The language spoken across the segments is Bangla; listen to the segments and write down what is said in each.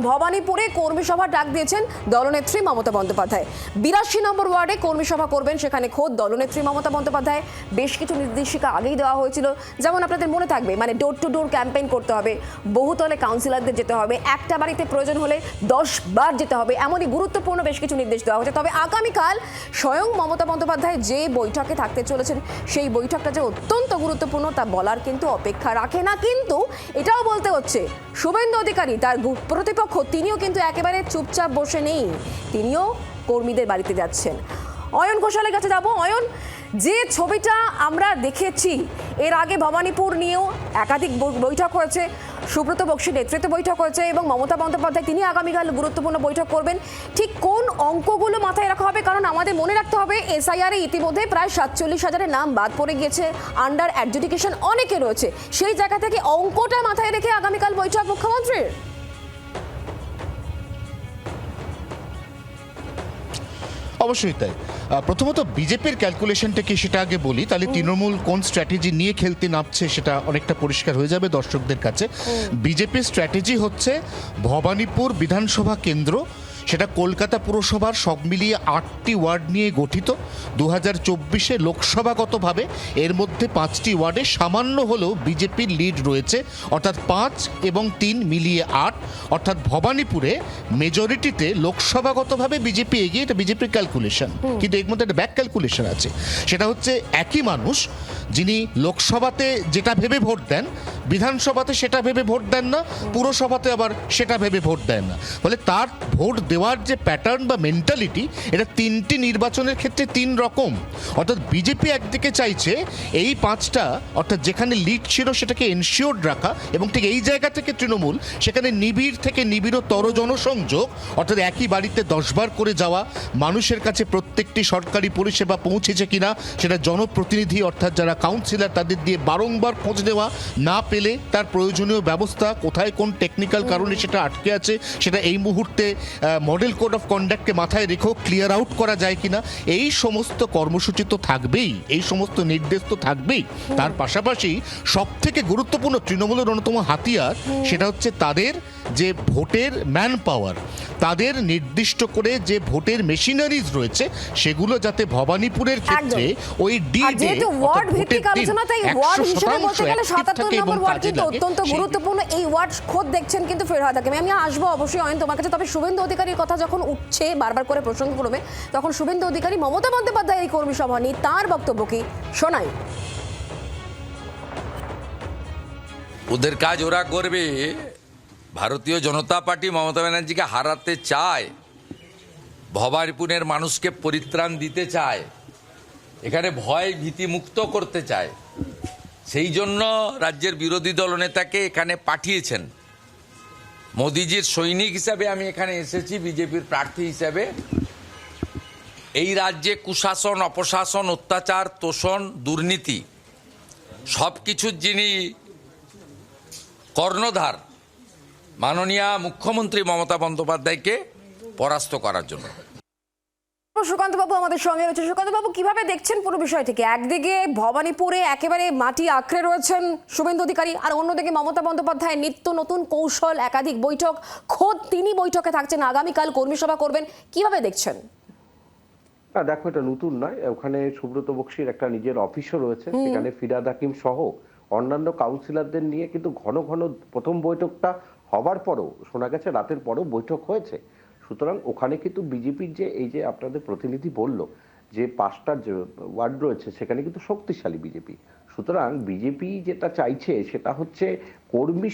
ভবানীপুরে কর্মী সভা ডাক দিয়েছেন দলনেত্রী মমতা বন্দ্যোপাধ্যায়। 82 নম্বর ওয়ার্ডে কর্মী সভা করবেন, সেখানে খোদ দলনেত্রী মমতা বন্দ্যোপাধ্যায়। বেশ কিছু নির্দেশিকা আগেই দেওয়া হয়েছিল, যেমন আপনাদের মনে থাকবে, মানে ডোর টু ডোর ক্যাম্পেইন করতে হবে, বহুতলে কাউন্সিলরদের যেতে হবে, একটা বাড়িতে প্রয়োজন হলে 10 বার যেতে হবে, এমনই গুরুত্বপূর্ণ বেশ কিছু নির্দেশ দেওয়া হয়েছে। তবে আগামীকাল স্বয়ং মমতা বন্দ্যোপাধ্যায় যে বৈঠকে থাকতে চলেছেন, সেই বৈঠকটা যে অত্যন্ত গুরুত্বপূর্ণ তা বলার কিন্তু অপেক্ষা রাখে না। কিন্তু এটাও বলতে হচ্ছে, শুভেন্দু অধিকারী তার প্রতিপক্ষ তিনিও কিন্তু একেবারে চুপচাপ বসে নেই, তিনিও কর্মীদের বাড়িতে যাচ্ছেন। অয়ন ঘোষালের কাছে যাব। অয়ন, যে ছবিটা আমরা দেখেছি এর আগে ভবানীপুর নিয়েও একাধিক বৈঠক হয়েছে, সুব্রত বক্সির নেতৃত্বে বৈঠক হয়েছে এবং মমতা বন্দ্যোপাধ্যায় তিনি আগামীকাল গুরুত্বপূর্ণ বৈঠক করবেন। ঠিক কোন অঙ্কগুলো মাথায় রাখা হবে? কারণ আমাদের মনে রাখতে হবে, এসআইআর এ ইতিমধ্যে প্রায় 47,000-এর নাম বাদ পড়ে গিয়েছে, আন্ডার অ্যাডজুডিকেশন অনেকে রয়েছে। সেই জায়গা থেকে অঙ্কটা মাথায় রেখে আগামীকাল বৈঠক মুখ্যমন্ত্রীর। অবশ্যই তাই। প্রথমত বিজেপির ক্যালকুলেশনটা কি সেটা আগে বলি, তাহলে তৃণমূল কোন স্ট্র্যাটেজি নিয়ে খেলতে নামছে সেটা অনেকটা পরিষ্কার হয়ে যাবে দর্শকদের কাছে। বিজেপির স্ট্র্যাটেজি হচ্ছে ভবানীপুর বিধানসভা কেন্দ্র, সেটা কলকাতা পুরসভার সব মিলিয়ে 8টি ওয়ার্ড নিয়ে গঠিত। 2024-এ লোকসভাগতভাবে এর মধ্যে 5টি ওয়ার্ডে সামান্য হলেও বিজেপির লিড রয়েছে, অর্থাৎ 5 এবং 3 মিলিয়ে 8, অর্থাৎ ভবানীপুরে মেজরিটিতে লোকসভাগতভাবে বিজেপি এগিয়ে, এটা বিজেপির ক্যালকুলেশন। কিন্তু এর মধ্যে একটা ব্যাক ক্যালকুলেশন আছে, সেটা হচ্ছে একই মানুষ যিনি লোকসভাতে যেটা ভেবে ভোট দেন, বিধানসভাতে সেটা ভেবে ভোট দেন না, পুরসভাতে আবার সেটা ভেবে ভোট দেন না। ফলে তার ভোট দেওয়ার যে প্যাটার্ন বা মেন্টালিটি, এটা 3টি নির্বাচনের ক্ষেত্রে 3 রকম। অর্থাৎ বিজেপি একদিকে চাইছে এই 5টা, অর্থাৎ যেখানে লিড ছিল সেটাকে এনশিওর্ড রাখা, এবং ঠিক এই জায়গা থেকে তৃণমূল সেখানে নিবিড় থেকে নিবিড়তর জনসংযোগ, অর্থাৎ একই বাড়িতে 10 বার করে যাওয়া, মানুষের কাছে প্রত্যেকটি সরকারি পরিষেবা পৌঁছেছে কিনা সেটা জনপ্রতিনিধি অর্থাৎ যারা কাউন্সিলর তাদের দিয়ে বারংবার খোঁজ নেওয়া, না পেলে তার প্রয়োজনীয় ব্যবস্থা, কোথায় কোন টেকনিক্যাল কারণে সেটা আটকে আছে সেটা এই মুহূর্তে মডেল কোড অফ কন্ডাক্টকে মাথায় রেখেও ক্লিয়ার আউট করা যায় কিনা, এই সমস্ত কর্মসূচি তো থাকবেই, এই সমস্ত নির্দেশ তো থাকবেই। তার পাশাপাশি সব থেকে গুরুত্বপূর্ণ তৃণমূলের অন্যতম হাতিয়ার, সেটা হচ্ছে তাদের যে ভোটের ম্যান পাওয়ার, তাদের নির্দিষ্ট করে যে ভোটের মেশিনারিজ রয়েছে সেগুলো যাতে ভবানীপুরের ক্ষেত্রে ওই অত্যন্ত গুরুত্বপূর্ণ এই ওয়ার্ড খোদ দেখছেন কিন্তু ফেরহাদ হাকিম। আমি আসবো অবশ্যই অয়ন তোমার কাছে। তবে শুভেন্দু অধিকারীর কথা যখন উঠছে বারবার করে প্রসঙ্গক্রমে, তখন শুভেন্দু অধিকারী মমতা বন্দ্যোপাধ্যায় এই কর্মী সভা নিয়ে তার বক্তব্য কি শোনাই। ওদের কাজ ওরা করবে। ভারতীয় জনতা পার্টি মমতা ব্যানার্জিকে হারাতে চায়, ভবানীপুরের মানুষকে পরিত্রাণ দিতে চায়, এখানে ভয় ভীতি মুক্ত করতে চায়। সেই জন্য রাজ্যের বিরোধী দলনেতাকে এখানে পাঠিয়েছেন। মোদিজির সৈনিক হিসাবে আমি এখানে এসেছি, বিজেপির প্রার্থী হিসাবে। এই রাজ্যে কুশাসন, অপশাসন, অত্যাচার, তোষণ, দুর্নীতি সব কিছুর যিনি কর্ণধার, মাননীয় মুখ্যমন্ত্রী মমতা বন্দ্যোপাধ্যায়কে পরাস্ত করার জন্য। সুকান্ত বাবু আমাদের সঙ্গে রয়েছে। সুকান্ত বাবু, কিভাবে দেখছেন পুরো বিষয়টিকে? একদিকে ভবানীপুরে একেবারে মাটি আঁকড়ে রয়েছেন শুভেন্দু অধিকারী, আর অন্যদিকে মমতা বন্দ্যোপাধ্যায় নিত্য নতুন কৌশল, একাধিক বৈঠক, খোদ তিনি বৈঠকে থাকছেন, আগামীকাল কর্মী সভা করবেন, কিভাবে দেখছেন? না দেখো, এটা নতুন নয়। ওখানে সুব্রত বক্সির একটা নিজের অফিসও রয়েছে, সেখানে ফিরহাদ হাকিম সহ অন্যান্য কাউন্সিলরদের নিয়ে কিন্তু ঘন ঘন প্রথম বৈঠকটা হবার পরও শোনা গেছে রাতের পরও বৈঠক হয়েছে। সুতরাং ওখানে কিন্তু বিজেপির যে এই যে আপনাদের প্রতিনিধি বলল যে 5টা ওয়ার্ড রয়েছে, সেখানে কিন্তু শক্তিশালী বিজেপি। সুতরাং বিজেপি যেটা চাইছে সেটা হচ্ছে কর্মী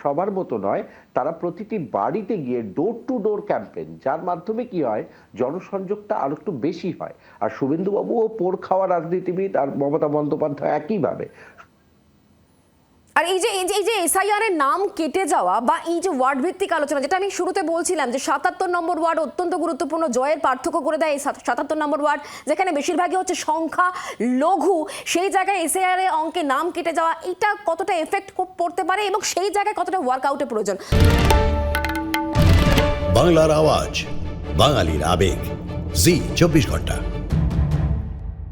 সভার মতো নয়, তারা প্রতিটি বাড়িতে গিয়ে ডোর টু ডোর ক্যাম্পেইন, যার মাধ্যমে কি হয় জনসংযোগটা আরো একটু বেশি হয়। আর শুভেন্দুবাবুও পোড় খাওয়া রাজনীতিবিদ, আর মমতা বন্দ্যোপাধ্যায় একইভাবে। আর এই যে এসআইআর এর নাম কেটে যাওয়া বা এই যে ওয়ার্ড ভিত্তিক আলোচনা, যেটা আমি শুরুতে বলছিলাম যে 77 নম্বর ওয়ার্ড অত্যন্ত গুরুত্বপূর্ণ, জয়ের পার্থক্য করে দেয় এই 77 নম্বর ওয়ার্ড, যেখানে বেশিরভাগই হচ্ছে সংখ্যা লঘু, সেই জায়গায় এসআইআর এর অঙ্কে নাম কেটে যাওয়া, এটা কতটা এফেক্ট পড়তে পারে এবং সেই জায়গায় কতটা ওয়ার্কআউটের প্রয়োজন? বাংলার আওয়াজ, বাঙালির আবেগ, জি 24 ঘন্টা।